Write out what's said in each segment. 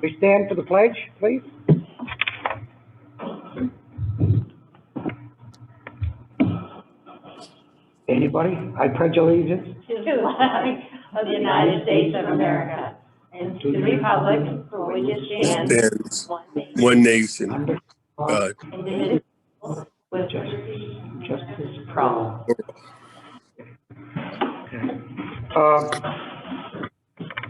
We stand for the pledge, please. Anybody? I pledge allegiance To the flag of the United States of America and to the republic for which it stands, one nation, under God. indivisible, with justice for all.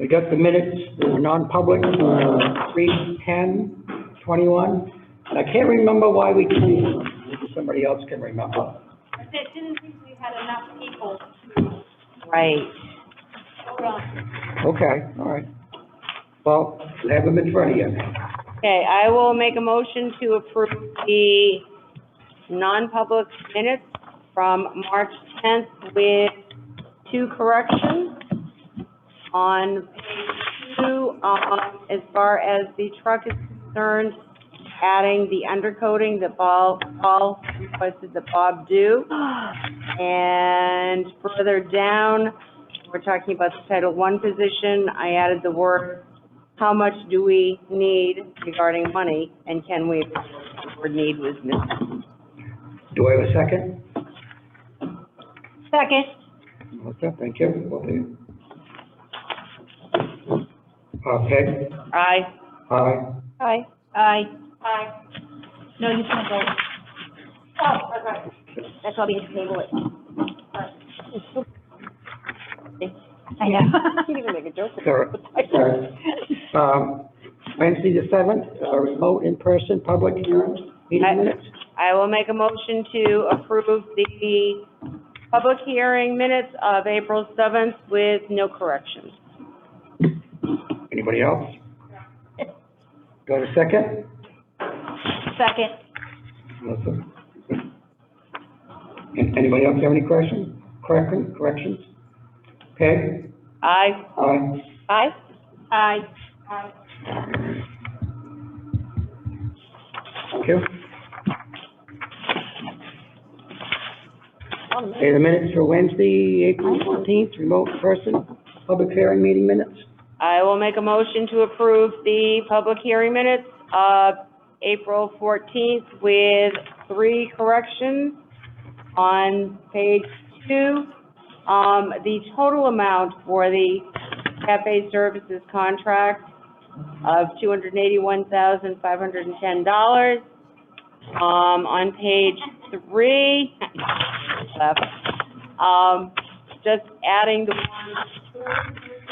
We got the minutes, they were non-public, 3/10/21. And I can't remember why we changed them. Maybe somebody else can remember. I didn't think we had enough people to Right. vote on. Okay, all right. Well, have them in front of you. Okay, I will make a motion to approve the non-public minutes from March 10th with 2 corrections. On page 2, as far as the truck is concerned, adding the undercoating that Paul requested that Bob do. And further down, we're talking about the Title I position. I added the word, how much do we need regarding money, and can we, the word need was missing. Do I have a second? Second. Okay, thank you. Both of you. Peg? Aye. Aye. Aye. Aye. Aye. No, you can't vote. Oh, okay. That's why we need to table it. I know. You can even make a joke. Sorry. Wednesday the 7th, remote in-person public hearing, meeting minutes. I will make a motion to approve the public hearing minutes of April 7th with no corrections. Anybody else? Do I have a second? Second. Melissa? Anybody else have any questions? Corrections? Peg? Aye. Aye. Aye? Aye. Aye. Thank you. Okay, the minutes for Wednesday, April 14th, remote person, public hearing meeting minutes. I will make a motion to approve the public hearing minutes of April 14th with 3 corrections. On page 2, the total amount for the cafe services contract of $281,510. On page 3, just adding the one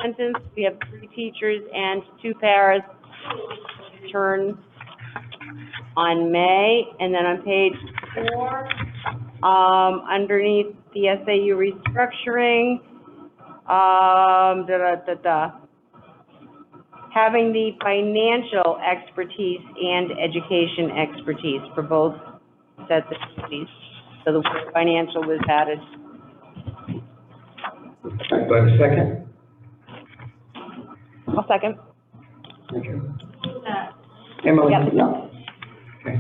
sentence, we have 3 teachers and 2 paras return on May. And then on page 4, underneath the SAU restructuring, having the financial expertise and education expertise for both sets of duties. So the word financial was added. Do I have a second? I'll second. Thank you. Uh, Emily? Yep. No. Okay.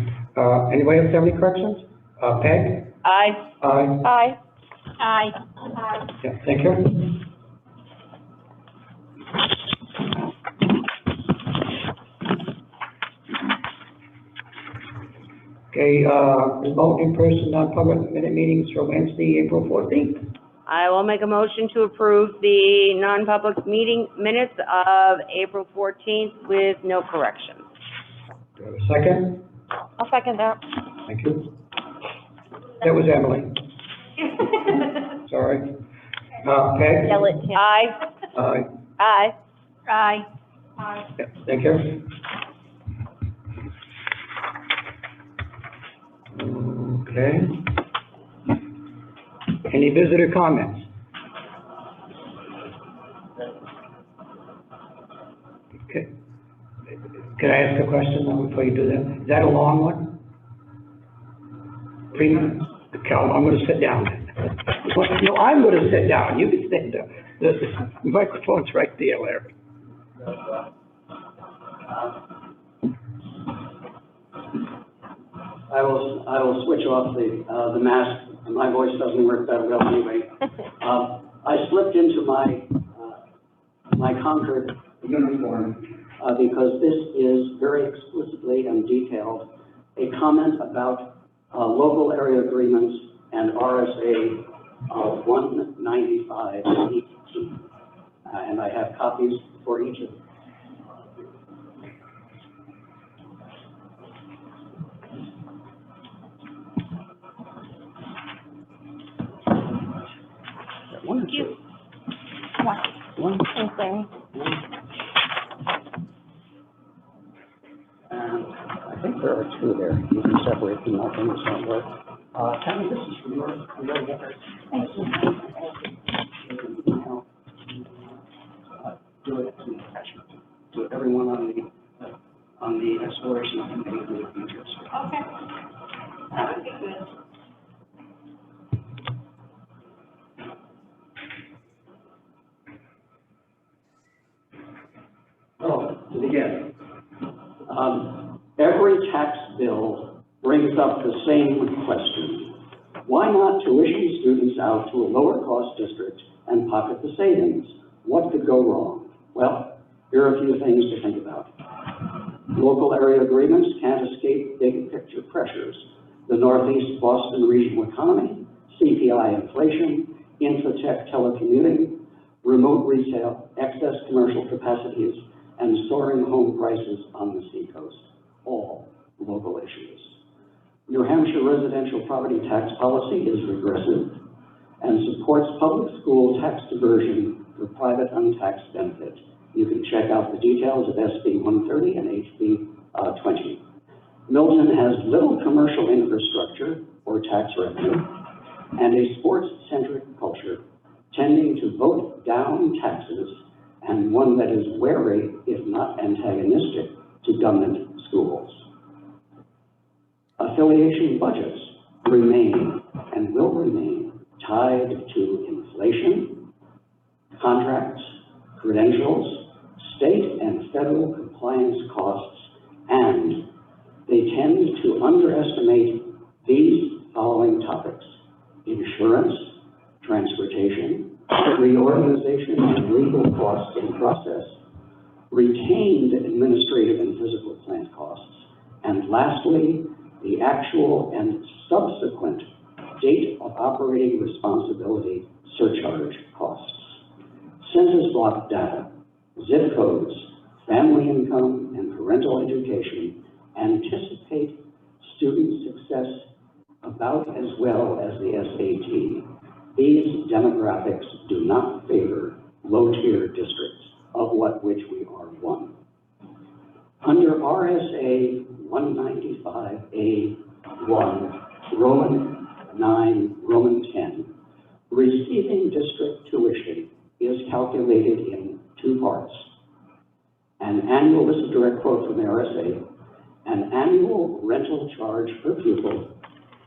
Anybody else have any corrections? Peg? Aye. Aye. Aye. Aye. Aye. Yeah, thank you. Okay, remote in-person non-public minute meetings for Wednesday, April 14th. I will make a motion to approve the non-public meeting minutes of April 14th with no corrections. Do I have a second? I'll second that. Thank you. That was Emily. Sorry. Peg? Yell it. Aye. Aye. Aye. Aye. Aye. Yeah, thank you. Okay. Any visitor comments? Okay. Can I ask a question now before you do that? Is that a long one? 3 minutes? Okay, I'm gonna sit down. No, I'm gonna sit down. You can stand up. The microphone's right there, Larry. I will switch off the mask. My voice doesn't work that well anyway. I slipped into my Concord uniform, because this is very explicitly and detailed a comment about local area agreements and RSA 195E. And I have copies for each of them. One or two? One. Okay. And I think there are two there. You can separate them, I think it's not work. Tammy, this is for your record. Thank you. You can email, do it as an attachment to everyone on the exploration committee in the future. Okay. That would be good. So, to begin, every tax bill brings up the same question. Why not tuition students out to a lower cost district and pocket the savings? What could go wrong? Well, here are a few things to think about. Local area agreements can't escape big picture pressures. The Northeast Boston regional economy, CPI inflation, infotech telecommuting, remote retail, excess commercial capacities, and soaring home prices on the seacoast, all local issues. New Hampshire residential property tax policy is regressive and supports public school tax diversion for private untaxed benefit. You can check out the details of SB 130 and HB 20. Milton has little commercial infrastructure or tax revenue and a sports-centric culture tending to vote down taxes, and one that is wary, if not antagonistic, to government schools. Affiliation budgets remain and will remain tied to inflation, contracts, credentials, state and federal compliance costs, and they tend to underestimate these following topics: insurance, transportation, reorganization and legal costs in process, retained administrative and physical plant costs, and lastly, the actual and subsequent date of operating responsibility surcharge costs. Census block data, zip codes, family income, and parental education anticipate student success about as well as the SAT. These demographics do not favor low-tier districts, of which we are one. Under RSA 195A1, Roman 9, Roman 10, receiving district tuition is calculated in two parts. An annual, this is a direct quote from the RSA, an annual rental charge per pupil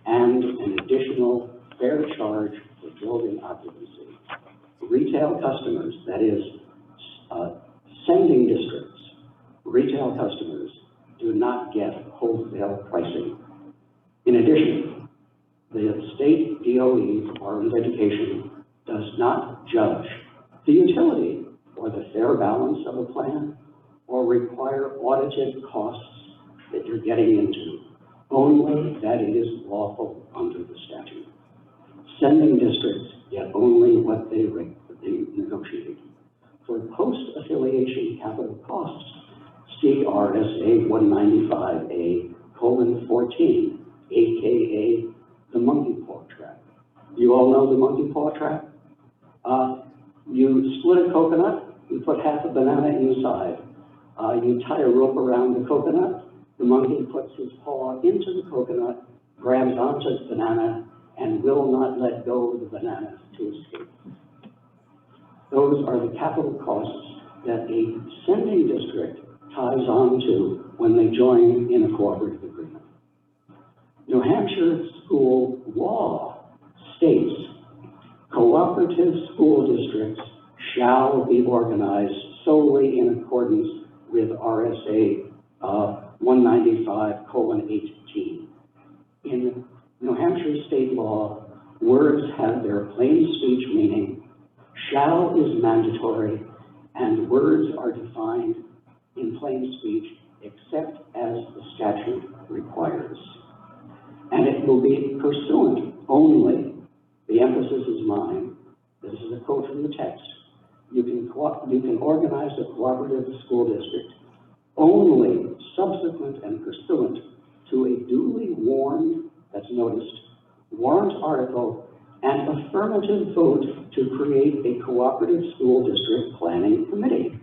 and an additional fair charge for building occupancy. Retail customers, that is, sending districts, retail customers do not get wholesale pricing. In addition, the state DOE, Department of Education, does not judge the utility or the fair balance of a plan or require audited costs that you're getting into, only that it is lawful under the statute. Sending districts get only what they negotiate. For post-affiliation capital costs, see RSA 195A:14, AKA the monkey paw trap. You all know the monkey paw trap? You split a coconut, you put half a banana inside. You tie a rope around the coconut, the monkey puts his paw into the coconut, grabs onto the banana, and will not let go of the banana to escape. Those are the capital costs that a sending district ties on to when they join in a cooperative agreement. New Hampshire school law states cooperative school districts shall be organized solely in accordance with RSA 195:18. In New Hampshire state law, words have their plain speech meaning. Shall is mandatory and words are defined in plain speech except as the statute requires. And it will be pursuant only, the emphasis is mine, this is a quote from the text, you can organize a cooperative school district only subsequent and pursuant to a duly warned, that's noticed, warrant article and affirmative vote to create a cooperative school district planning committee.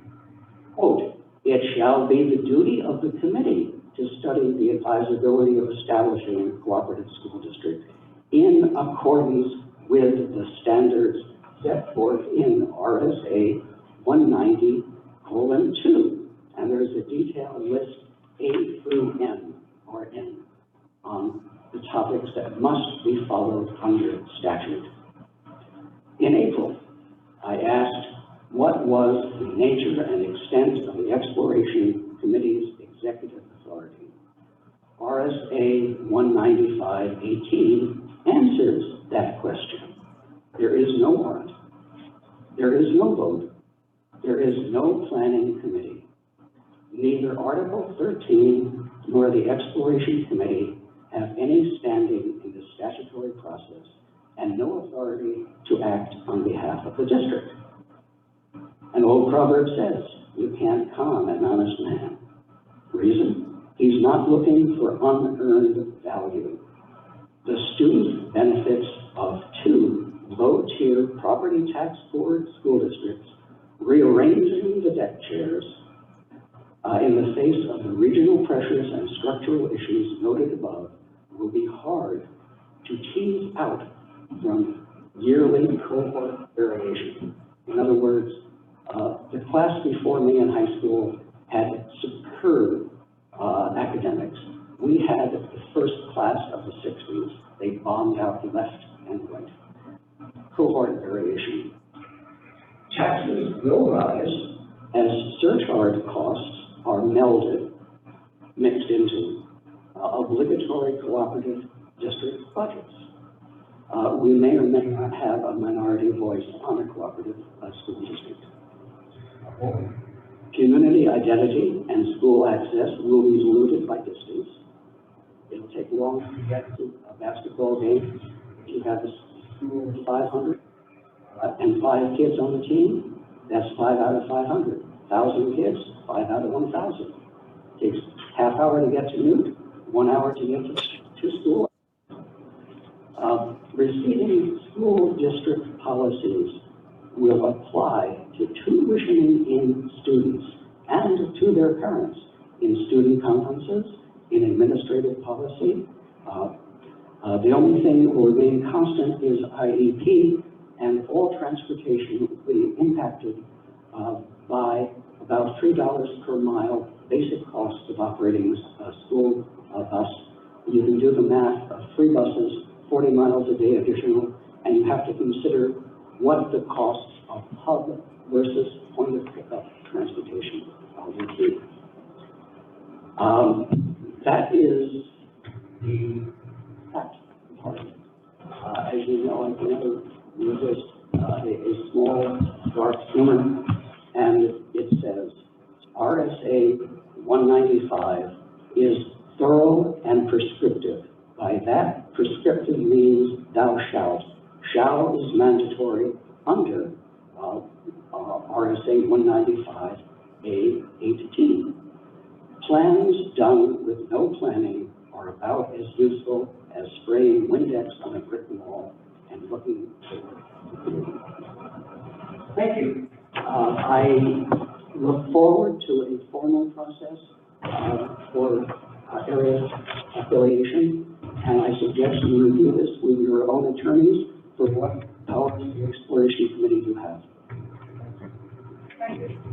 Quote, it shall be the duty of the committee to study the advisability of establishing a cooperative school district in accordance with the standards set forth in RSA 190:2. And there's a detailed list A through N, or N, on the topics that must be followed under statute. In April, I asked what was the nature and extent of the Exploration Committee's executive authority. RSA 195:18 answers that question. There is no warrant, there is no vote, there is no planning committee. Neither Article 13 nor the Exploration Committee have any standing in the statutory process and no authority to act on behalf of the district. An old proverb says, you can't con an honest man. Reason? He's not looking for unearned value. The student benefits of two low-tier property tax board school districts rearranging the deck chairs in the face of the regional pressures and structural issues noted above will be hard to tease out from yearly cohort variation. In other words, the class before me in high school had superb academics. We had the first class of the 60s. They bombed out left and right. Cohort variation. Taxes will rise as surcharge costs are mixed into obligatory cooperative district budgets. We may or may not have a minority voice on a cooperative school district. Community identity and school access will be diluted by distance. It'll take long to get to a basketball game. If you have a school of 500 and 5 kids on the team, that's 5 out of 500. 1,000 kids, 5 out of 1,000. Takes half hour to get to Newt, 1 hour to get to school. Receiving school district policies will apply to tuitioning-in students and to their parents in student conferences, in administrative policy. The only thing that will remain constant is IEP, and all transportation will be impacted by about $3 per mile basic cost of operating a school bus. You can do the math of 3 buses, 40 miles a day additional, and you have to consider what the costs of hub versus point of pickup transportation will be. That is the fact part. As you know, I can never resist a small dark humor, and it says RSA 195 is thorough and prescriptive. By that, prescriptive means thou shalt. Shall is mandatory under RSA 195A:18. Plans done with no planning are about as useful as spraying Windex on a brick wall and looking forward. Thank you. I look forward to a formal process for area affiliation, and I suggest you review this with your own attorneys for what powers the Exploration Committee do have.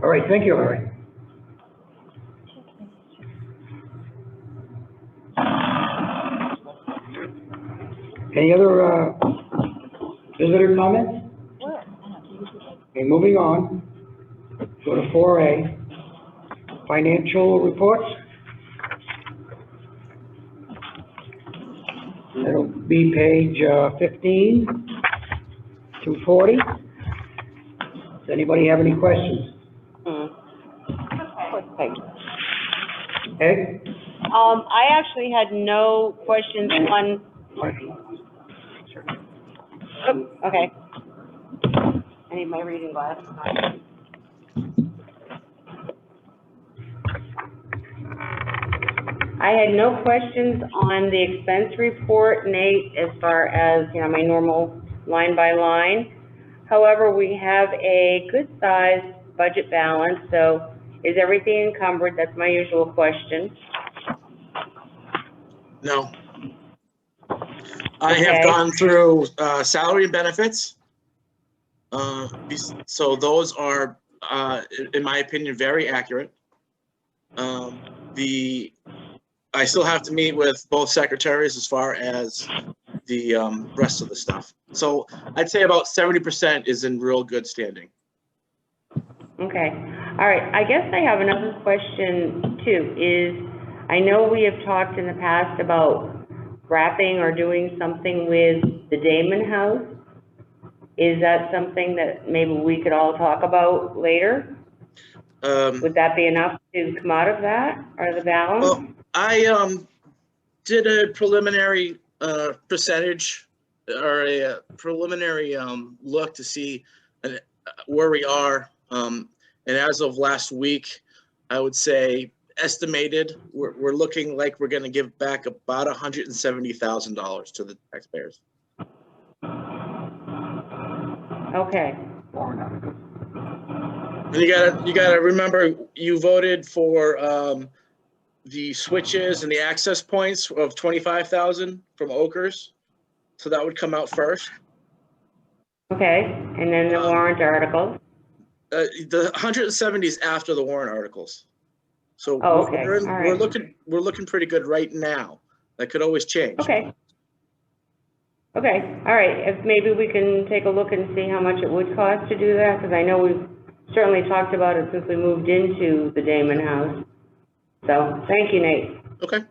All right, thank you, Larry. Any other visitor comments? Okay, moving on. Go to 4A, financial reports. That'll be page 15 to 40. Does anybody have any questions? Okay. Okay? I actually had no questions on, oh, okay. I need my reading glasses. I had no questions on the expense report, Nate, as far as, you know, my normal line by line. However, we have a good sized budget balance, so is everything encumbered? That's my usual question. No. I have Okay. gone through salary and benefits. So those are, in my opinion, very accurate. I still have to meet with both secretaries as far as the rest of the stuff. So I'd say about 70% is in real good standing. Okay, all right, I guess I have another question too, is, I know we have talked in the past about wrapping or doing something with the Damon House. Is that something that maybe we could all talk about later? Would that be enough to come out of that, or the balance? Well, I did a preliminary percentage or a preliminary look to see where we are. And as of last week, I would say estimated, we're looking like we're going to give back about $170,000 to the taxpayers. Okay, And you gotta remember, you voted for the switches and the access points of 25,000 from Okers, so that would come out first. okay, and then the warrant article? The 170 is after the warrant articles. So Oh, okay, we're all right. we're looking pretty good right now. That could always change. Okay. Okay, all right, if maybe we can take a look and see how much it would cost to do that, because I know we've certainly talked about it since we moved into the Damon House. So, thank you, Nate. Okay.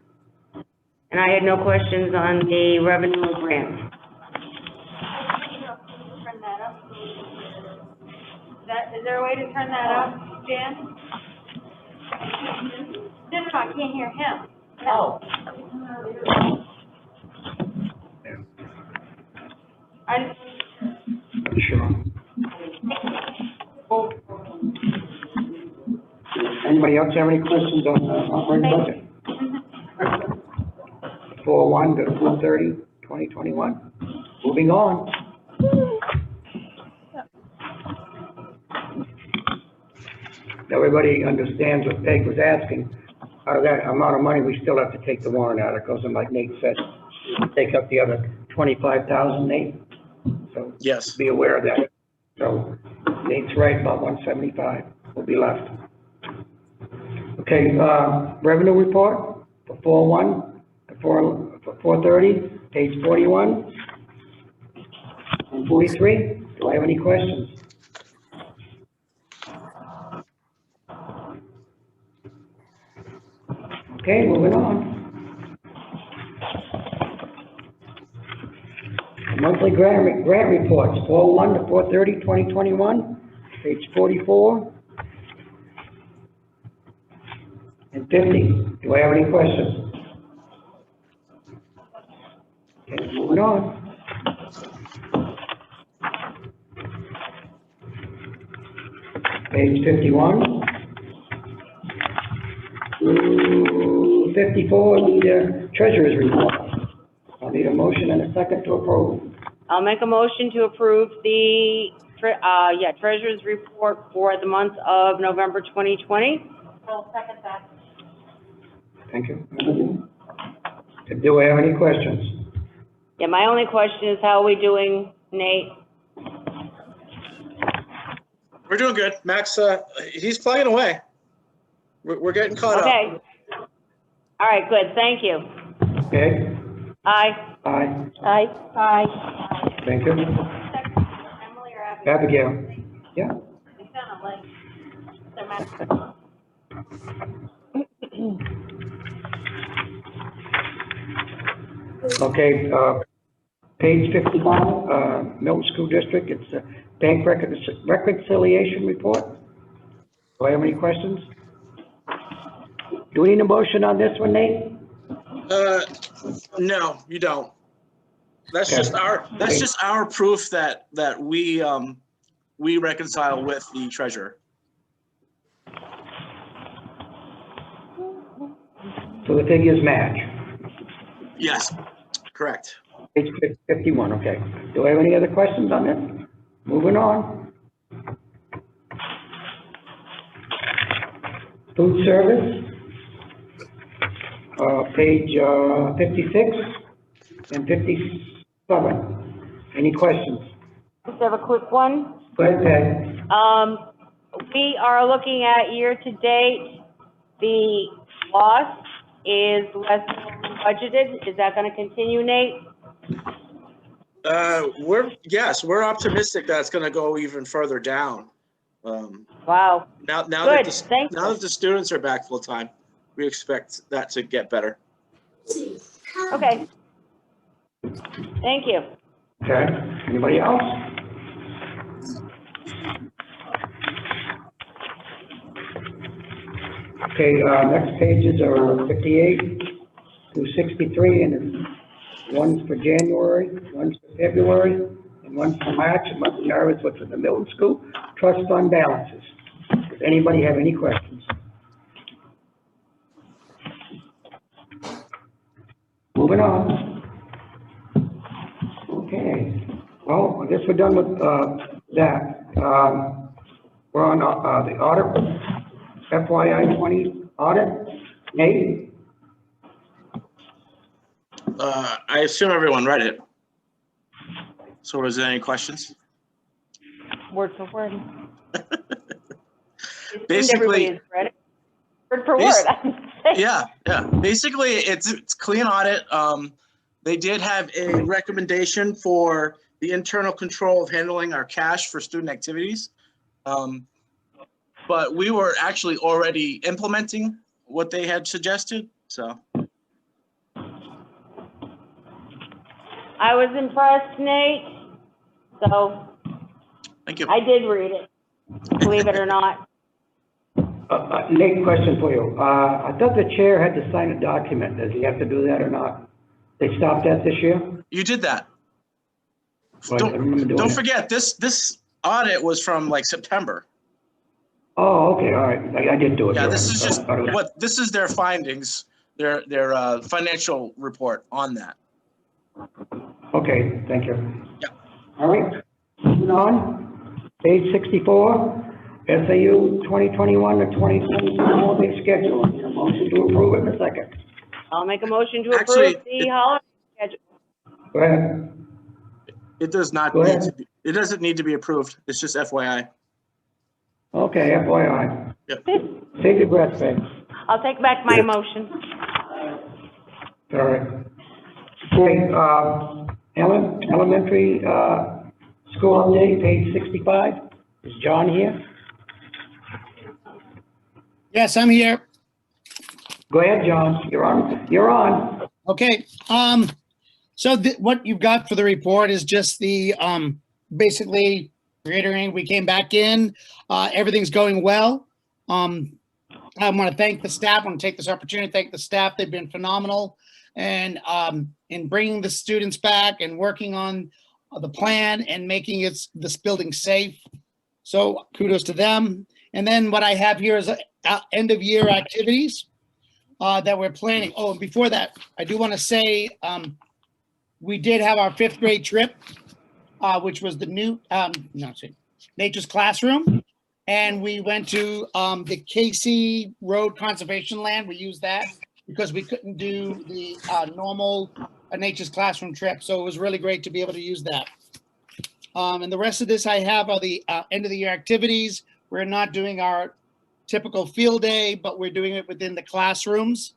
And I had no questions on the revenue grant. Turn that up. Is there a way to turn that up, Jan? No, I can't hear him. Oh. Sure. Anybody else have any questions on the operating budget? 4/1 to 4/30/2021. Moving on. Everybody understands what Peg was asking. Out of that amount of money, we still have to take the warrant articles, and like Nate said, take up the other 25,000, Nate. So Yes. be aware of that. So Nate's right, about 175 will be left. Okay, revenue report for 4/1 to 4/30, page 41 and 43. Do I have any questions? Okay, moving on. Monthly grant reports, 4/1 to 4/30/2021, page 44 and 50. Do I have any questions? Okay, moving on. Page 51 to 54, the treasurer's report. I'll need a motion and a second to approve. I'll make a motion to approve the, treasurer's report for the month of November 2020. I'll second that. Thank you. Do I have any questions? Yeah, my only question is, how are we doing, Nate? We're doing good. Max, he's plugging away. We're getting caught up. Okay. All right, good, thank you. Okay, Aye. aye, Aye. Aye. thank you. Emily or Abby? Abigail, yeah, They sound alike. They're my- okay, page 55, Milton School District, it's a bank reconciliation report. Do I have any questions? Do we need a motion on this one, Nate? No, you don't. That's Okay. just our proof that we reconcile with the treasurer. So the figures match. Yes, correct. Page 51, okay. Do I have any other questions on this? Moving on. Food service, page 56 and 57. Any questions? Just have a quick one. Go ahead, Peg. We are looking at year-to-date, the loss is less than budgeted. Is that gonna continue, Nate? We're optimistic that it's gonna go even further down. Wow. Now Good, thank that the students are back full time, we expect that to get better. Okay. Thank you. Okay, anybody else? Okay, next pages are 58 through 63, and one's for January, one's for February, and one's for March, and what we are is what's in the middle school trust fund balances. Does anybody have any questions? Moving on. Okay, well, I guess we're done with that. We're on the audit, FYI 20 audit. Nate? I assume everyone read it. So was there any questions? Word for word. Basically- Everybody has read it. Word for Bas- word. Yeah. Basically, it's clean audit. They did have a recommendation for the internal control of handling our cash for student activities. But we were actually already implementing what they had suggested, so. I was impressed, Nate, so Thank you. I did read it, believe it or not. Nate, question for you. I thought the chair had to sign a document. Does he have to do that or not? They stopped that this year? You did that. Right, I remember doing Don't it. forget, this audit was from like September. Oh, okay, all right. I did do it. Yeah, you're this right. is just I thought it was- this is their findings, their financial report on that. Okay, thank you. Yeah. All right, moving on. Page 64, SAU 2021 to 2022 holiday schedule. Need a motion to approve it in a second. I'll make a motion to Actually, approve the holiday schedule. Go ahead. It does not Go need ahead. to be, it doesn't need to be approved. It's just FYI. Okay, FYI. Yep. Take your breath, Peg. I'll take back my motion. All right. Okay, elementary, school update, page 65. Is John here? Yes, I'm here. Go ahead, John. You're on. You're on. Okay, so what you've got for the report is just the, basically reiterating, we came back in, everything's going well. I want to thank the staff. I want to take this opportunity to thank the staff. They've been phenomenal. And in bringing the students back and working on the plan and making this building safe. So kudos to them. And then what I have here is end of year activities that we're planning. Oh, and before that, I do want to say we did have our 5th grade trip, which was the new, Nature's Classroom. And we went to the Casey Road Conservation Land. We used that because we couldn't do the normal Nature's Classroom trip. So it was really great to be able to use that. And the rest of this I have are the end of the year activities. We're not doing our typical field day, but we're doing it within the classrooms.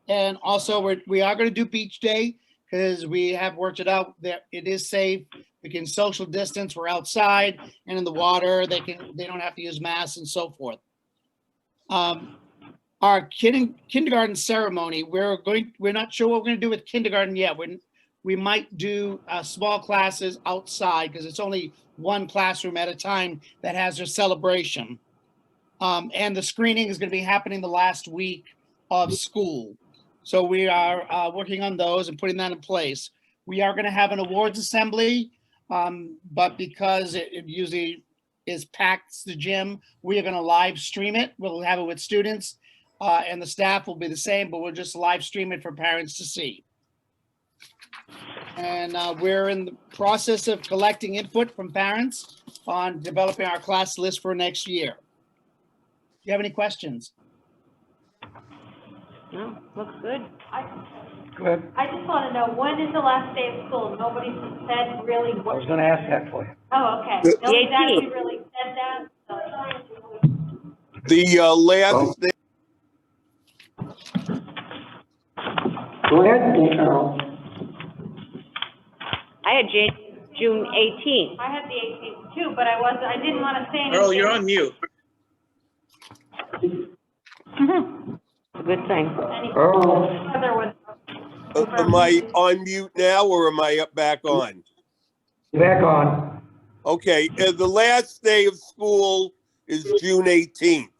And also we are going to do beach day because we have worked it out that it is safe. We can social distance. We're outside and in the water. They don't have to use masks and so forth. Our kindergarten ceremony, we're not sure what we're going to do with kindergarten yet. We might do small classes outside because it's only one classroom at a time that has their celebration. And the screening is going to be happening the last week of school. So we are working on those and putting that in place. We are going to have an awards assembly, but because it usually is packed the gym, we are going to live stream it. We'll have it with students, and the staff will be the same, but we'll just live stream it for parents to see. And we're in the process of collecting input from parents on developing our class list for next year. Do you have any questions? No, looks good. Go ahead. I just want to know, when is the last day of school? Nobody said really I what. was gonna ask that for you. Oh, okay. The Nobody 18th. actually really said that. The last day, Go ahead, Carol. I had June 18th. I had the 18th too, but I didn't want to say anything. Earl, you're on mute. A good thing. Earl. Heather was. Am I on mute now or am I back on? Back on. Okay, the last day of school is June 18th.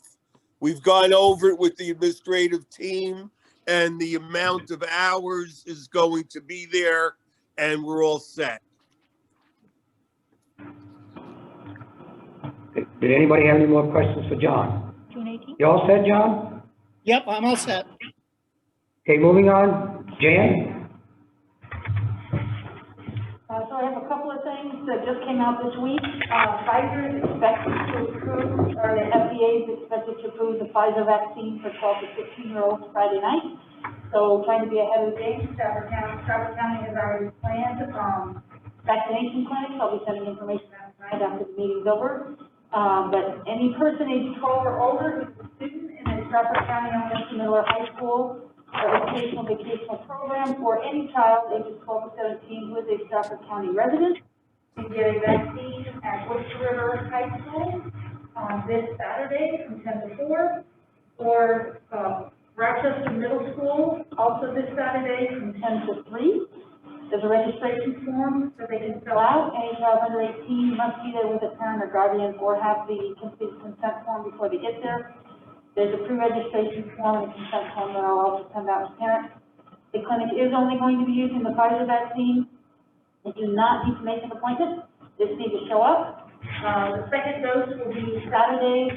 We've gone over it with the administrative team and the amount of hours is going to be there and we're all set. Did anybody have any more questions for John? June 18th? You all set, John? Yep, I'm all set. Okay, moving on. Jan? So I have a couple of things that just came out this week. Pfizer is expected to approve, or the FDA is expected to approve the Pfizer vaccine for 12 to 16-year-olds Friday night. So trying to be ahead of the game, Stratford County has already planned vaccination clinics. I'll be sending information out tonight after the meeting's over. But any person age 12 or older who's a student in a Stratford County elementary, middle, or high school or educational vocational program for any child ages 12 to 17 who is a Stratford County resident can get a vaccine at Woods River High School this Saturday from 10 to 4, or Rochester Middle School also this Saturday from 10 to 3. There's a registration form that they can fill out. Any child under 18 must be there with a parent or guardian or have the complete consent form before they get there. There's a pre-registration form and a consent form that I'll also send out to parents. The clinic is only going to be using the Pfizer vaccine. They do not need to make an appointment. Just need to show up. The second dose will be Saturday,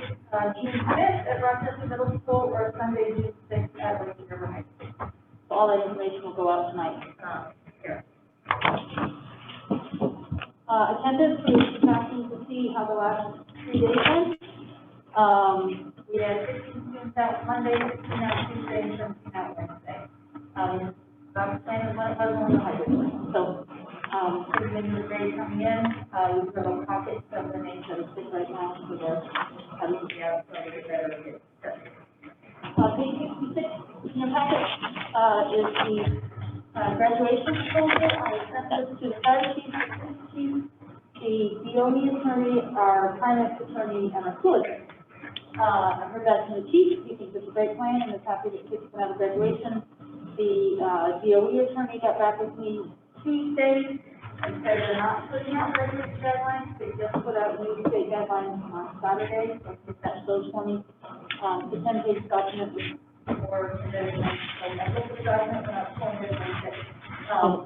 June 5th at Rochester Middle School, or Sunday, June 6th at Woods River High School. So all that information will go out tonight. Attendance, we're tracking to see how the last 3 days went. We had 16 students out Monday, 16 out Tuesday, and 17 out Wednesday. I'm planning on the hybrid. So, many of the grades coming in, we've got a pocket of the names that are sick right now, so they're having to be out, so they get better at it. Page 66 in your packet, is the graduation proposal. I sent this to the fire chief, the DOE attorney, our finance attorney, and our school attorney. I heard that from the chief. He thinks it's a great plan and is happy that kids can have a graduation. The DOE attorney got back with me Tuesday and said they're not putting out graduation guidelines. They just put out new state guidelines on Saturday. So if that's those for me. The 10-page document was for today. So I looked at the document and I've told you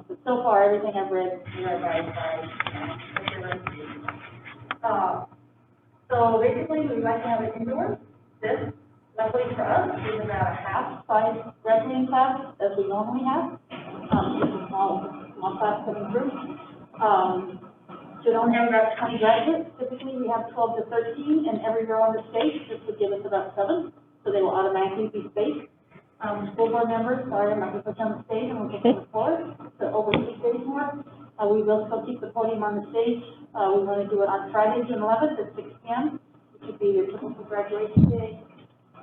but so far, everything I've read, by so basically, we'd like to have it indoors. This, luckily for us, is about a half-size graduating class as we normally have. Just a small class coming through. So don't have about 20 graduates. Typically, we have 12 to 13, and every row on the stage, this would give us about 7. So they will automatically be spaced. School board members, sorry, I'm not going to put you on the stage, and we'll get to the floor to oversee stage more. We will still keep the podium on the stage. We want to do it on Friday, June 11th at 6 p.m., which would be their typical graduation day.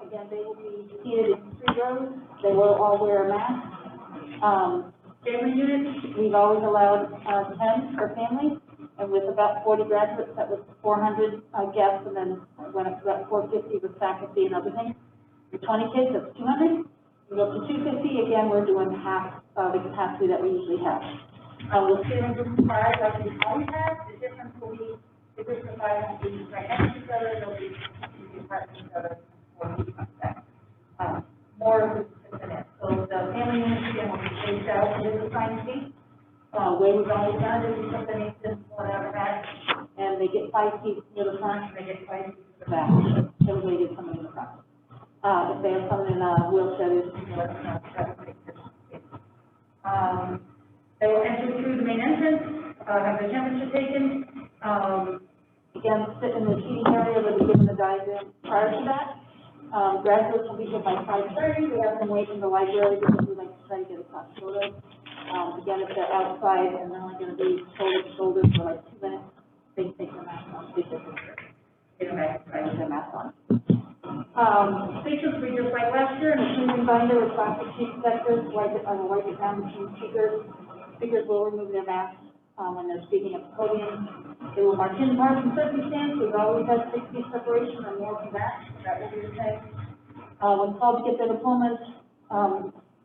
Again, they will be seated in 3 rows. They will all wear a mask. Family units, we've always allowed 10 per family, and with about 40 graduates, that was 400 guests, and then went up to about 450 with faculty and other things. For 20 kids, that's 200. We go up to 250. Again, we're doing half the capacity that we usually have. We'll sit in groups of 5 like we always have. The difference will be the groups of 5 will be right next to each other. They'll be apart from each other. More is a sign fee. Way we've always done it is something exists whatever that, and they get 5 feet near the front, and they get 5 feet to the back. Everybody gets something in the front. If they have someone in a wheelchair, they just let them know. They will enter through the main entrance, have their temperature taken, again, sit in the seating area where they're given the diagram prior to that. Graduates will be here by 5:30. We have them wait in the library because we like to try to get a class photo. Again, if they're outside and they're only going to be shoulder to shoulder for like 2 minutes, they take their mask on. They just get a mask, try to put their mask on. Speakers we just like last year, and the clean reminder with plastic sheet protectors, wipe it down between speakers. Speakers will remove their masks when they're speaking at the podium. They will mark in parking circumstance. We've always had 6 feet separation or more from that. That will be the same. When called to get their diplomas,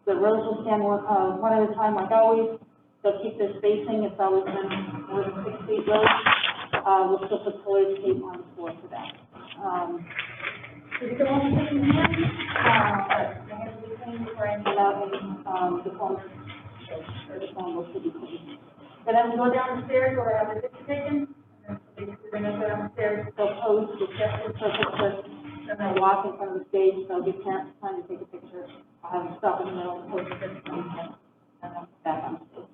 the rows will stand one at a time like always. They'll keep their spacing. It's always been more than 6 feet rows. We'll still put toilet tape on the floor for that. We still want to take in hand, but the hands will be clean before I hand out any diplomas. Or diploma will be clean. And then we go down the stairs where I have the picture taken. And then they go down the stairs, they'll pose the gesture for a picture. Then they'll walk in front of the stage. They'll give parents time to take a picture. I'll have them stop in the middle and pose the picture. And then back on the stage.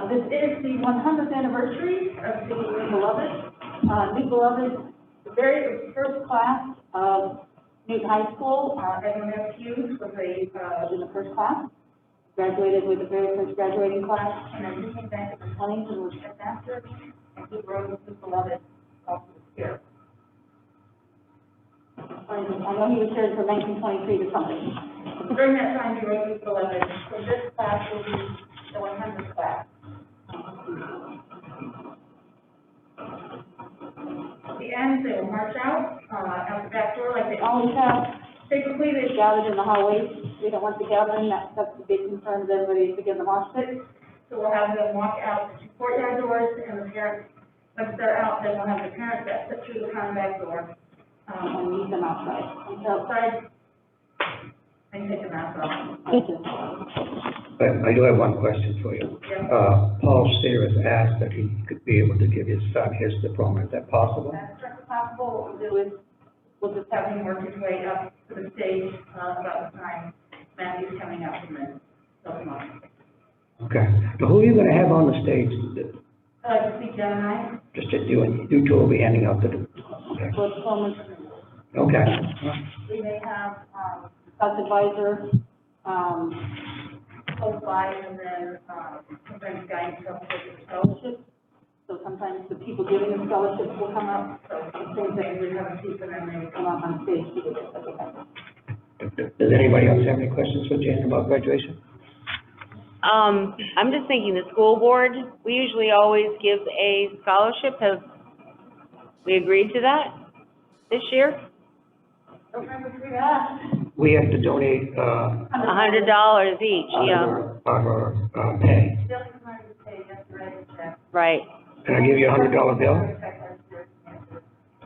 This is the 100th anniversary of the New Beloved. New Beloved, the very first class of Newton High School, Edwin F. Hughes was in the first class. Graduated with the very first graduating class, and then he came back in the 20s and was headmaster, and he wrote New Beloved off the spear. I know he was here from 1923 to something. During that time, he wrote New Beloved. So this class will be the 100th class. At the end, they will march out the back door like they always have. Typically, they've gathered in the hallways. We don't want the gathering. That's the big concern of everybody to get the mosh pit. So we'll have them walk out the 2 courtyard doors, and the parents, once they're out, then we'll have the parents that sit through the front back door and meet them outside. Once they're outside, they take the mask off. I do have one question for you. Yeah. Paul Sears asked that he could be able to give his son his diploma. Is that possible? That's certainly possible. What we'll do is we'll just have him work his way up to the stage about the time Matthew's coming up from the Okay. So who are you going to have on the stage? to see Jen and I. Just that you two will be handing out the diploma. Okay. For diplomas. Okay. We may have, health advisor, close by, and then, sometimes guidance help with the scholarship. So sometimes the people giving the scholarships will come up, so the same thing, we have a seat, and then they will come up on stage to give it, okay. Does anybody else have any questions for Jan about graduation? I'm just thinking the school board, we usually always give a scholarship. Have we agreed to that this year? Don't remember if we asked. We have to donate, $100 each, yeah, out of our pay. Still in mind to say, that's right, check. right. Can I give you a $100 bill?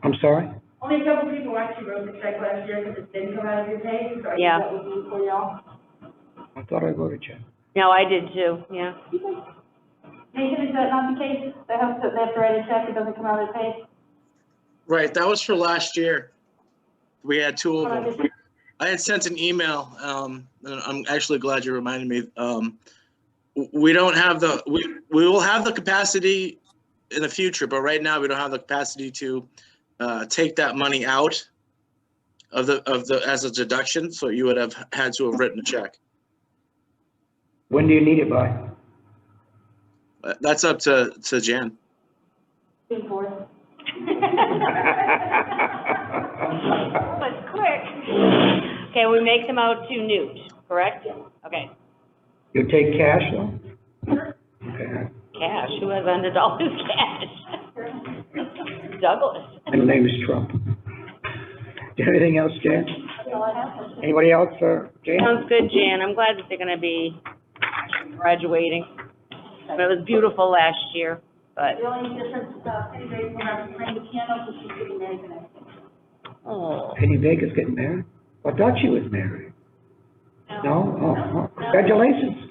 I'm sorry? Only a couple people actually wrote the check last year because it didn't come out of your pay, so I think Yeah. that would be for y'all. I thought I wrote a check. No, I did too, yeah. Nathan, is that not the case? They have to write a check, it doesn't come out of their pay? Right, that was for last year. We had 2 of them. I had sent an email, and I'm actually glad you reminded me. We don't have we will have the capacity in the future, but right now we don't have the capacity to take that money out of the as a deduction. So you would have had to have written a check. When do you need it by? That's up to Jan. June 4th. But quick. Okay, we make them out to Newt, correct? Okay. You take cash though? Okay. Cash, who has $100 cash? Douglas. My name is Trump. Do you have anything else, Jan? That's all I have. Anybody else for Jan? Sounds good, Jan. I'm glad that they're gonna be graduating. It was beautiful last year, but, The only difference, Penny Bates will have to play the piano, so she's getting married the next day. oh. Penny Baker's getting married? I thought she was married. No, No? Oh, congratulations.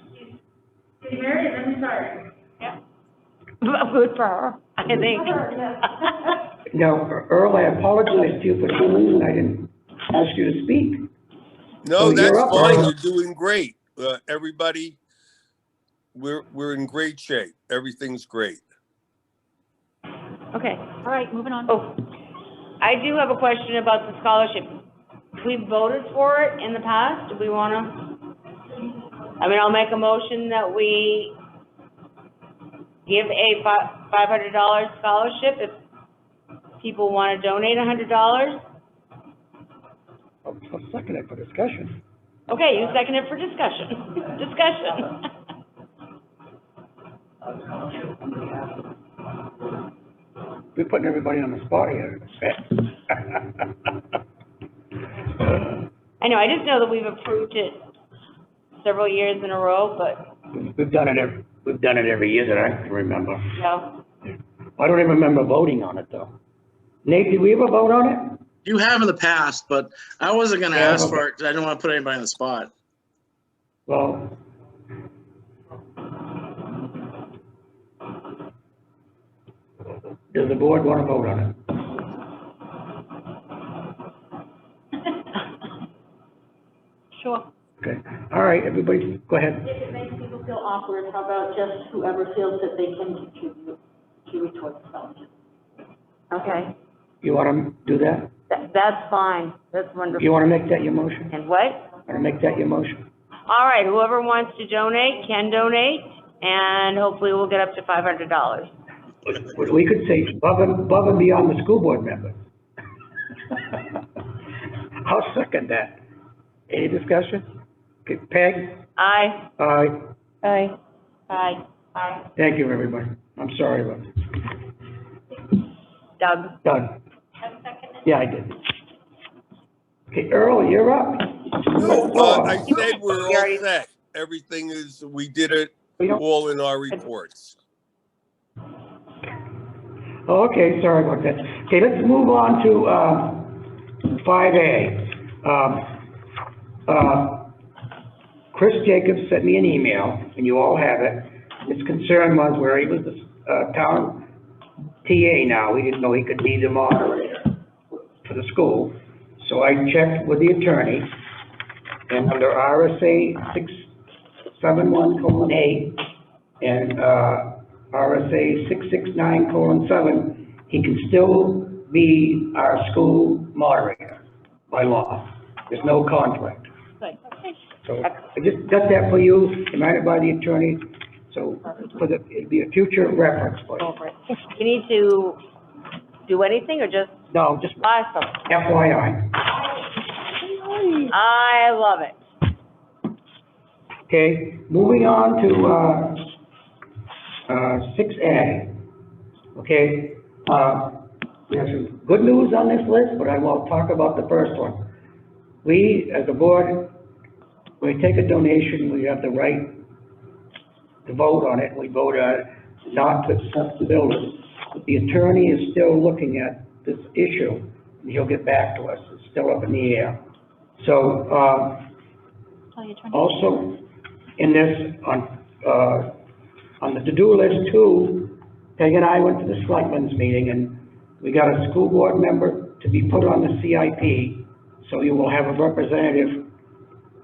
She's married, I'm sorry. Good for her, I think. Now, Earl, I apologize to you for some reason I didn't ask you to speak. No, So you're that's up, fine. Earl. You're doing great. Everybody, we're in great shape. Everything's great. Okay. All right, moving on. Oh, I do have a question about the scholarship. We voted for it in the past. Do we wanna? I mean, I'll make a motion that we give a $500 scholarship if people wanna donate $100. I'll second it for discussion. Okay, you second it for discussion. Discussion. We're putting everybody on the spot here. I know, I just know that we've approved it several years in a row, but, We've done it every year that I can remember. you know, I don't even remember voting on it, though. Nate, did we ever vote on it? You have in the past, but I wasn't gonna Yeah, ask okay. for it, 'cause I didn't wanna put anybody on the spot. Well, does the board want to vote on it? sure. Okay, all right, everybody, go ahead. If it makes people feel awkward, how about just whoever feels that they can contribute towards the scholarship? Okay, You want to do that? that's fine, that's wonderful. You want to make that your motion? And what? Want to make that your motion? All right, whoever wants to donate can donate, and hopefully we'll get up to $500. We could say above and beyond the school board members. I'll second that. Any discussion? Okay, Peg? Aye. Aye. Aye. Aye. Aye. Thank you, everybody. I'm sorry about this. Doug? Done. I second it. Yeah, I did. Okay, Earl, you're up. No, I said we're You all already- set. Everything is, we did it We don't- all in our reports. Okay, sorry about that. Okay, let's move on to, 5A. Chris Jacobs sent me an email, and you all have it. His concern was where he was the, town TA now, he didn't know he could be the moderator for the school. So I checked with the attorney, and under RSA 671:8 and, RSA 669:7, he can still be our school moderator by law. There's no conflict. So I just got that for you, demanded by the attorney, so it'd be a future reference for you. You need to do anything or just No, just buy something? FYI. I love it. Okay, moving on to, 6A. Okay, we have some good news on this list, but I will talk about the first one. We, as a board, when we take a donation, we have the right to vote on it. We vote on it not to accept the building. But the attorney is still looking at this issue, and he'll get back to us. It's still up in the air. So, also, in this, on the to-do list too, Peg and I went to the selectmen's meeting, and we got a school board member to be put on the CIP, so you will have a representative,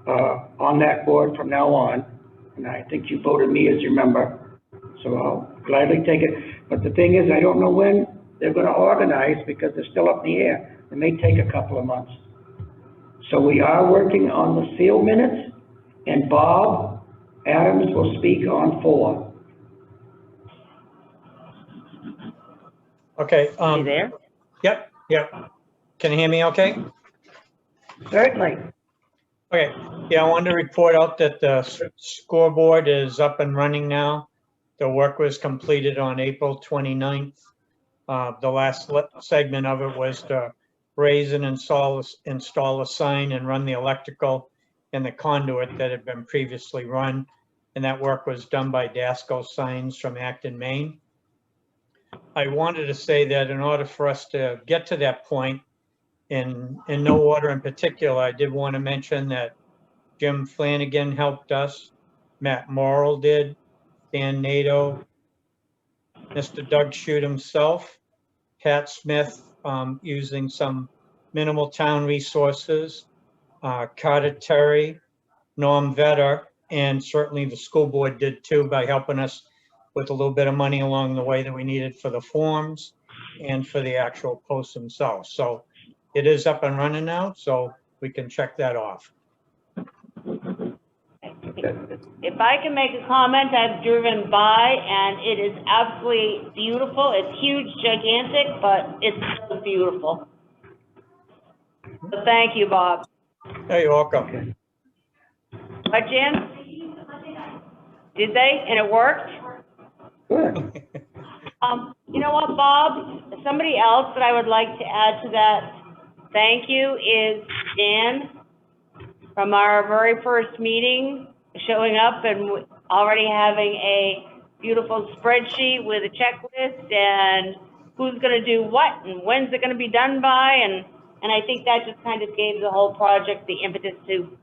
on that board from now on, and I think you voted me as your member, so I'll gladly take it. But the thing is, I don't know when they're gonna organize, because they're still up in the air. It may take a couple of months. So we are working on the sealed minutes, and Bob Adams will speak on 4. Okay, You there? yep. Can you hear me okay? Certainly. Okay, yeah, I wanted to report out that the scoreboard is up and running now. The work was completed on April 29th. The last segment of it was to raise and install a sign and run the electrical and the conduit that had been previously run. And that work was done by Dasco Signs from Acton, Maine. I wanted to say that in order for us to get to that point, in no order in particular, I did want to mention that Jim Flanagan helped us, Matt Morrill did, Dan Nato, Mr. Doug Shute himself, Pat Smith, using some minimal town resources, Carter Terry, Norm Vetter, and certainly the school board did too by helping us with a little bit of money along the way that we needed for the forms and for the actual posts themselves. So it is up and running now, so we can check that off. If I can make a comment, I've driven by and it is absolutely beautiful. It's huge, gigantic, but it's so beautiful. So thank you, Bob. Hey, you're welcome. What, Jan? Did they? And it worked? Good. You know what, Bob? Somebody else that I would like to add to that thank you is Dan from our very first meeting, showing up and already having a beautiful spreadsheet with a checklist and who's gonna do what and when's it gonna be done by, and I think that just kind of gave the whole project the impetus to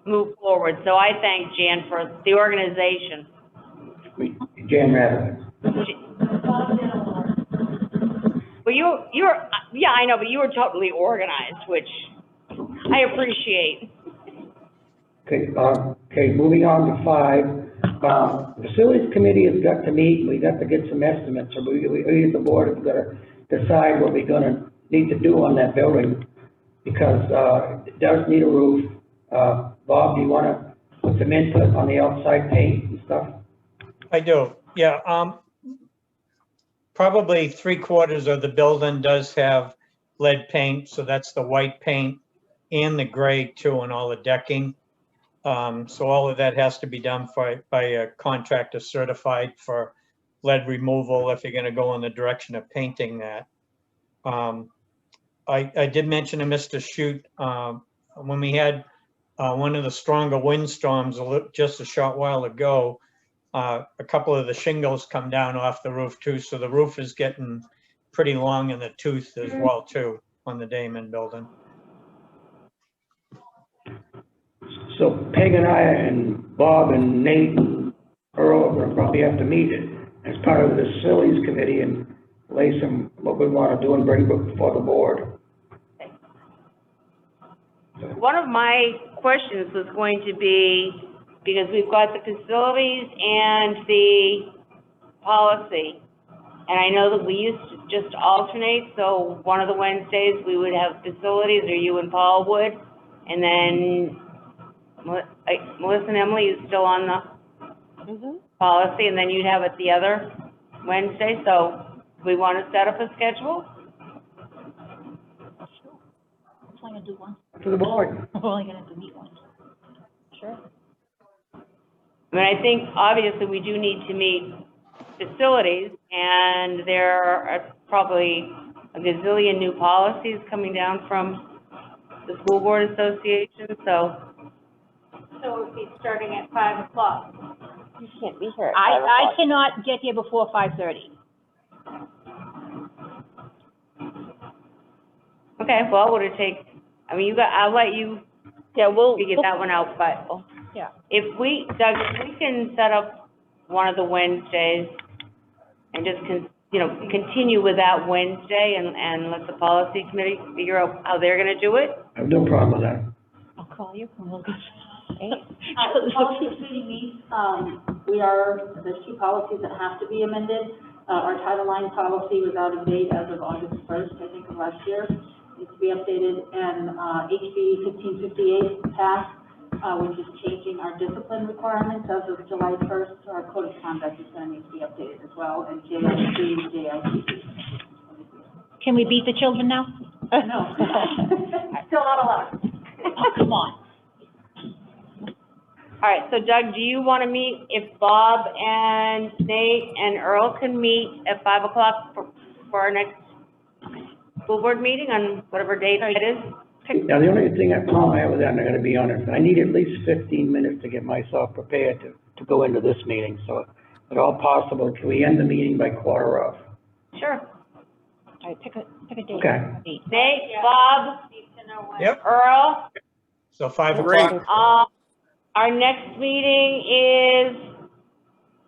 move forward. So I thank Jan for the organization. Jan Rabbit. Well, you were, yeah, I know, but you were totally organized, which I appreciate. Okay, moving on to 5. Facilities Committee has got to meet, we got to get some estimates, so we as the board have got to decide what we're gonna need to do on that building, because, it does need a roof. Bob, do you wanna put some input on the outside paint and stuff? I do, yeah. Probably 3/4 of the building does have lead paint, so that's the white paint and the gray too, and all the decking. So all of that has to be done by a contractor certified for lead removal if you're gonna go in the direction of painting that. I did mention to Mr. Shute, when we had one of the stronger windstorms just a short while ago, a couple of the shingles come down off the roof too, so the roof is getting pretty long in the tooth as well too on the Damon building. So Peg and I and Bob and Nate and Earl are gonna probably have to meet it as part of the Facilities Committee and lay some, what we wanna do and bring before the board. One of my questions was going to be, because we've got the facilities and the policy, and I know that we used to just alternate, so one of the Wednesdays we would have facilities, or you and Paul would, and then Melissa and Emily, you still on the policy, and then you'd have it the other Wednesday, so we want to set up a schedule? I'm only gonna do one. To the board. We're only gonna have to meet once. Sure. I mean, I think obviously we do need to meet facilities, and there are probably a gazillion new policies coming down from the School Board Association, so. So it would be starting at 5 o'clock. You can't be here at I cannot get here before 5:30. Okay, well, would it take, I mean, I'll let you figure that one out, but. Yeah. If we, Doug, if we can set up one of the Wednesdays and just continue with that Wednesday and let the policy committee figure out how they're gonna do it? I have no problem with that. I'll call you and we'll go. The policy committee meets, there's 2 policies that have to be amended. Our Title IX policy was out of date as of August 1st, I think, of last year. Needs to be updated, and HB 1558 passed, which is changing our discipline requirements as of July 1st. So our code of conduct is going to need to be updated as well, and JLC. Can we beat the children now? No. Still not allowed. Oh, come on. All right, so Doug, do you want to meet, if Bob and Nate and Earl can meet at 5 o'clock for our next school board meeting on whatever date it is? Now, the only problem I have with that, and I gotta be honest, I need at least 15 minutes to get myself prepared to go into this meeting, so if at all possible, can we end the meeting by 1:15? Sure. All right, pick a date. Okay. Nate, Bob, Yep. Earl, So 5 Great. o'clock, Our next meeting is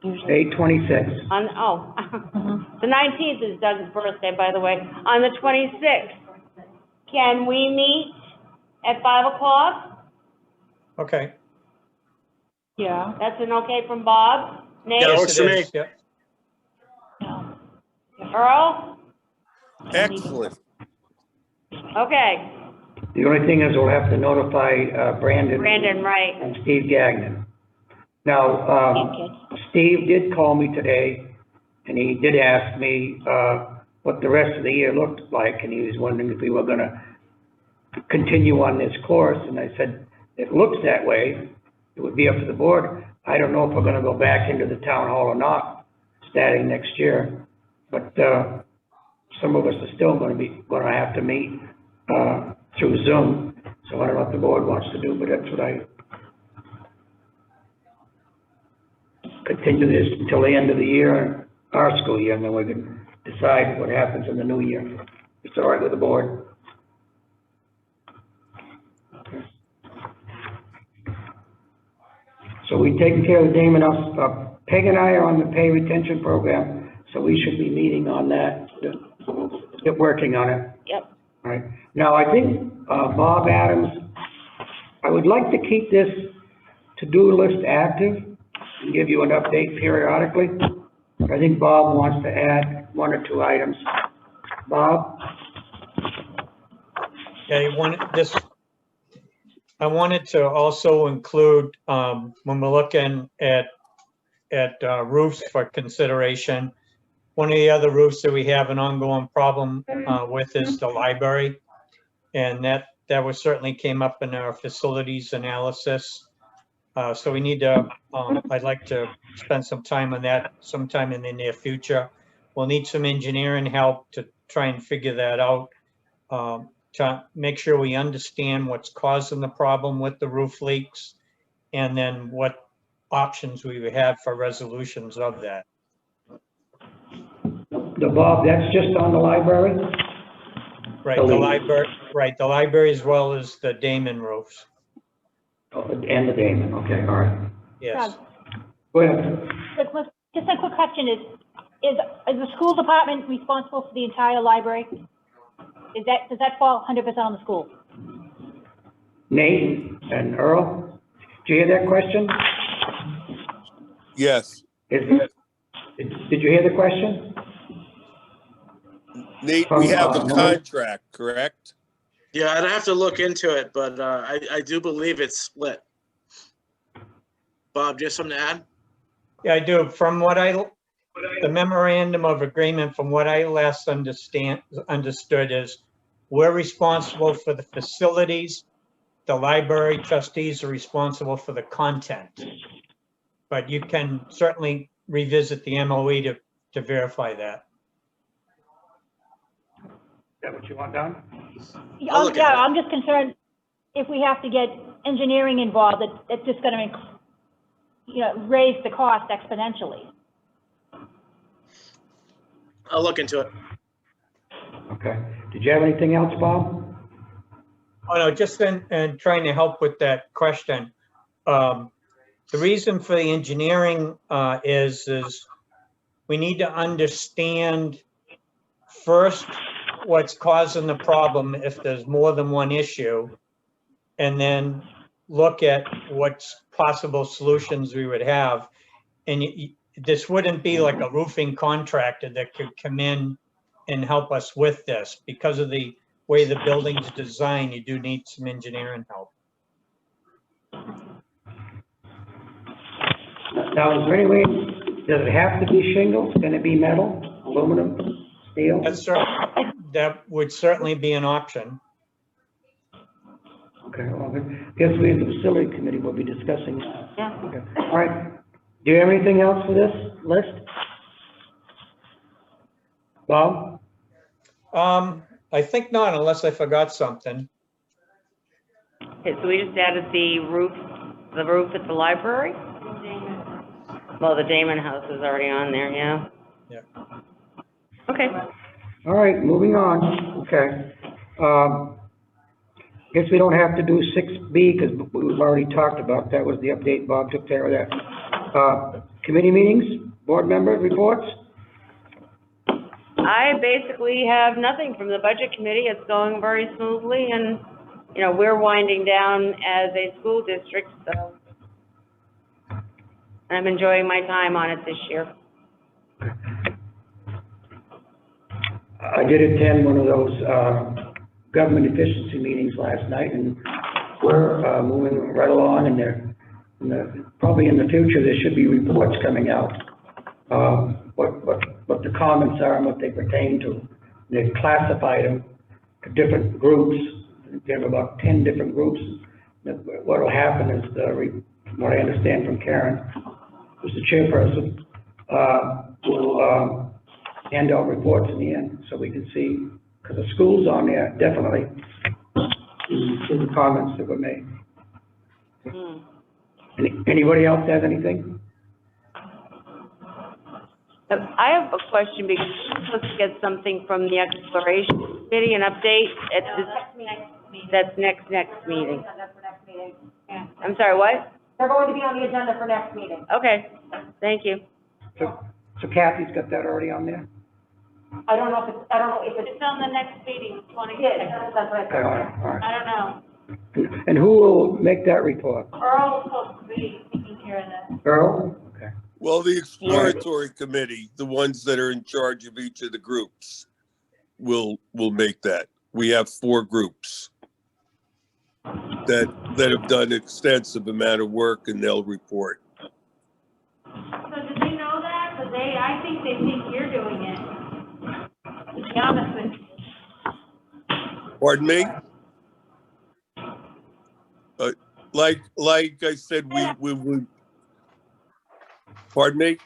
8/26. on, the 19th is Doug's birthday, by the way, on the 26th. Can we meet at 5 o'clock? okay. Yeah. That's an okay from Bob? Nate? Yeah, Yes, works it for me. is, yep. Earl? Excellent. Okay, The only thing is we'll have to notify Brandon Brandon, right. and Steve Gagnon. Now, Steve did call me today, and he did ask me what the rest of the year looked like, and he was wondering if we were gonna continue on this course, and I said, it looks that way. It would be up to the board. I don't know if we're gonna go back into the town hall or not, starting next year. But some of us are still gonna have to meet through Zoom. So I don't know what the board wants to do, but that's what I continue this until the end of the year, our school year, and then we can decide what happens in the new year. It's all right with the board. So we've taken care of Damon, Peg and I are on the pay retention program, so we should be meeting on that, get working on it. Yep. All right. Now, I think, Bob Adams, I would like to keep this to-do list active and give you an update periodically. I think Bob wants to add 1 or 2 items. Bob? Yeah, I wanted to also include, when we're looking at roofs for consideration, one of the other roofs that we have an ongoing problem with is the library. And that was certainly came up in our facilities analysis. So we need to, I'd like to spend some time on that sometime in the near future. We'll need some engineering help to try and figure that out, to make sure we understand what's causing the problem with the roof leaks, and then what options we would have for resolutions of that. The Bob, that's just on the library? Right, the library, right, the library as well as the Damon roofs. Oh, and the Damon, okay, all right. Yes. Go ahead. Just a quick question is the school department responsible for the entire library? Does that fall 100% on the school? Nate and Earl, did you hear that question? Yes. Did you hear the question? Nate, we have a contract, correct? Yeah, I'd have to look into it, but I do believe it's split. Bob, do you have something to add? Yeah, I do. From what the memorandum of agreement, from what I last understood is we're responsible for the facilities. The library trustees are responsible for the content. But you can certainly revisit the MOE to verify that. Is that what you want done? Yeah, I'm just concerned if we have to get engineering involved, it's just gonna, raise the cost exponentially. I'll look into it. Okay. Did you have anything else, Bob? Oh, no, just in trying to help with that question. The reason for the engineering is we need to understand first what's causing the problem if there's more than one issue, and then look at what possible solutions we would have. And this wouldn't be like a roofing contractor that could come in and help us with this. Because of the way the building's designed, you do need some engineering help. Now, is there any way, does it have to be shingles? Can it be metal, aluminum, steel? That would certainly be an option. Okay, well, I guess we in the facility committee will be discussing that. Yeah. Okay, all right. Do you have anything else for this list? Bob? I think not, unless I forgot something. Okay, so we just added the roof at the library? Well, the Damon house is already on there, yeah. Yeah. Okay. All right, moving on. Okay. Guess we don't have to do 6B because we've already talked about, that was the update, Bob took care of that. Committee meetings, board member reports? I basically have nothing from the budget committee. It's going very smoothly and, you know, we're winding down as a school district, so I'm enjoying my time on it this year. I did attend one of those, government efficiency meetings last night, and we're, moving right along, and probably in the future, there should be reports coming out, what the comments are and what they pertain to. They've classified them to different groups. They have about 10 different groups. What'll happen is, from what I understand from Karen, who's the chairperson, will, hand out reports in the end, so we can see, because the school's on there, definitely, see the comments that were made. Anybody else have anything? I have a question because we're supposed to get something from the exploration committee, an update at this, that's next meeting. Agenda for next meeting, yeah. I'm sorry, what? They're going to be on the agenda for next meeting. Okay, thank you. So Kathy's got that already on there? I don't know if it's. It's on the next meeting, 26th. Yeah, that's what I Okay, all thought. right, all right. I don't know. And who will make that report? Earl's supposed to be taking care of that. Earl? Okay. Well, the exploratory committee, the ones that are in charge of each of the groups, will make that. We have 4 groups that have done extensive amount of work, and they'll report. So do they know that? Because I think they think you're doing it. To be honest with you. Pardon me? Like I said, we pardon me?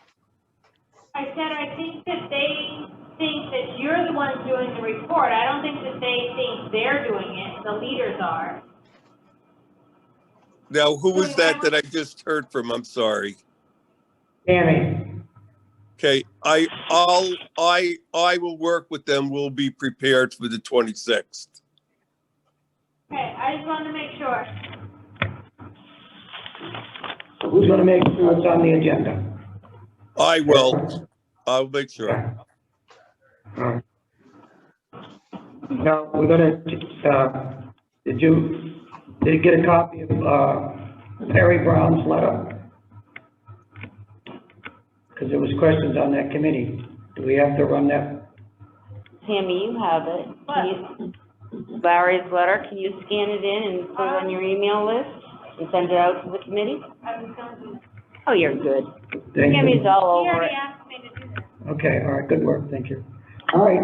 I said, I think that they think that you're the ones doing the report. I don't think that they think they're doing it. The leaders are. Now, who was that I just heard from? I'm sorry. Tammy? Okay, I will work with them. We'll be prepared for the 26th. Okay, I just wanted to make sure. So who's gonna make sure it's on the agenda? I will. I'll make sure. All right. Now, we're gonna, did you get a copy of, Harry Brown's letter? Because there was questions on that committee. Do we have to run that? Tammy, you have it. Can you, Larry's letter, can you scan it in and put it on your email list and send it out to the committee? I was going to. Oh, you're good. Thank you. Tammy's all He over already it. asked me to do that. Okay, all right, good work, thank you. All right,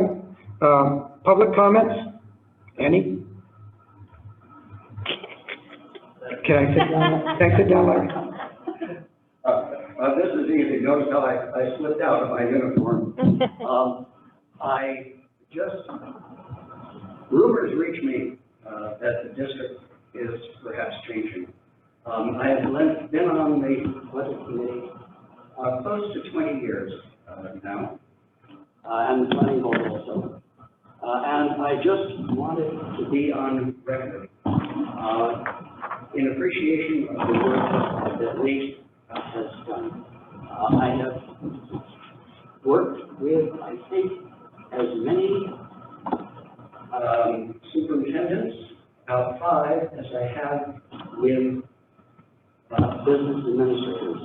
public comments? Any? Can I sit down, Larry? This is easy. Notice how I slipped out of my uniform. Rumors reach me that the district is perhaps changing. I have been on the budget committee close to 20 years now, and the planning board also. And I just wanted to be on record in appreciation of the work that Lee has done. I have worked with, I think, as many superintendents, about 5, as I have with business administrators.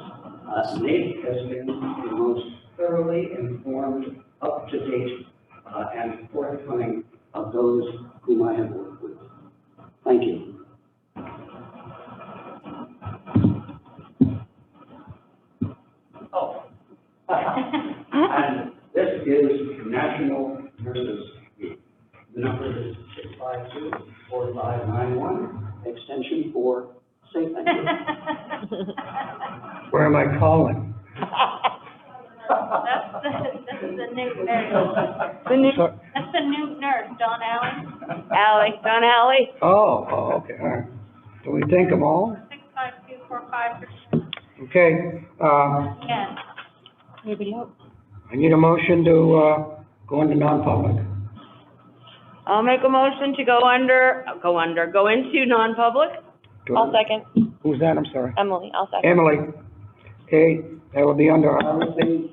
Nate has been the most thoroughly informed, up-to-date, and forthcoming of those whom I have worked with. Thank you. Oh. And this is National Nurses Week. The number is 652-4591, extension 4. Say thank you. Where am I calling? That's the new nurse. That's the new nurse, Dawn Allen. Don Alley? Oh, okay, all right. Do we thank them all? 65245. Okay, Yeah. Anybody else? I need a motion to, go into non-public. I'll make a motion to go into non-public. I'll second. Who's that? I'm sorry. Emily, I'll second. Emily. Okay, that will be under RSA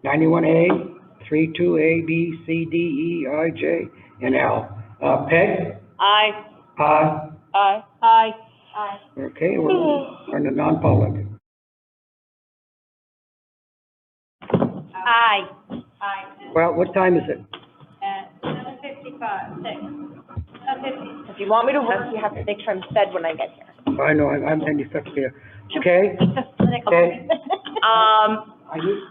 91A, 32A, B, C, D, E, I, J, and L. Peg? Aye. Aye. Aye. Aye. Aye. Okay, we're in the non-public. Aye. Aye. Well, what time is it? At 7:55, 7:50. If you want me to work, you have to make sure I'm fed when I get here. I know, I'm manufacturing here. Okay? Okay. Are you?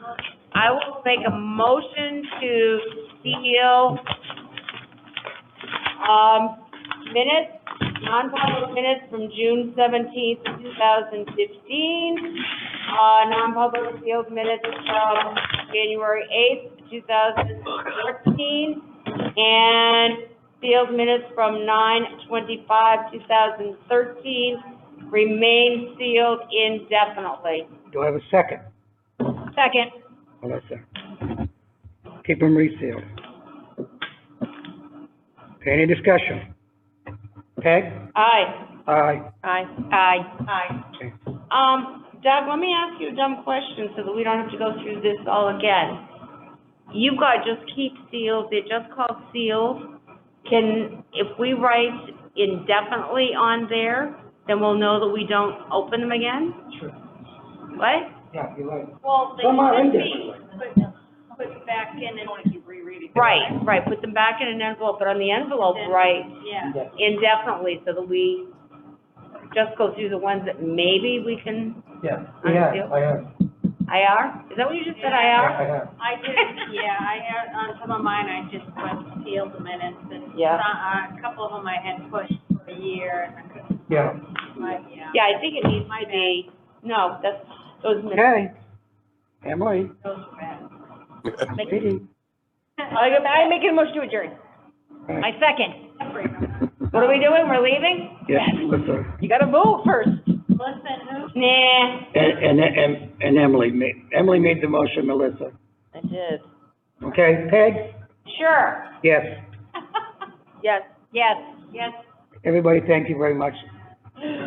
I will make a motion to seal, minutes, non-public minutes from June 17th, 2015. Non-public sealed minutes from January 8th, 2014. And sealed minutes from 9/25, 2013 remain sealed indefinitely. Do I have a second? Second. Melissa? Keep them resealed. Okay, any discussion? Peg? Aye. Aye. Aye. Aye. Aye. Okay. Doug, let me ask you a dumb question so that we don't have to go through this all again. You've got just keep sealed, they're just called sealed. If we write indefinitely on there, then we'll know that we don't open them again? Sure. What? Yeah, you're right. Well, they Some are should indefinitely. be put back in and keep rereading. Right, put them back in an envelope, but on the envelope, write Yeah. indefinitely so that we just go through the ones that maybe we can, Yeah, Unsealed. I have. IR? Is that what you just said, I IR? have. I did, yeah, I had, on some of mine, I just put sealed the minutes, and Yeah. a couple of them I had pushed for a year, and I couldn't, Yeah. yeah. Yeah, I think it needs to be, no, that's, those minutes. Okay. Emily? Those were bad. Katie? I'm making a motion to adjourn. Right. I second. What are we doing? We're leaving? Yes, Melissa. You gotta vote first. Listen, who? Nah. And Emily made the motion, Melissa. I did. Okay, Peg? Sure. Yes. Yes. Yes. Yes. Everybody, thank you very much.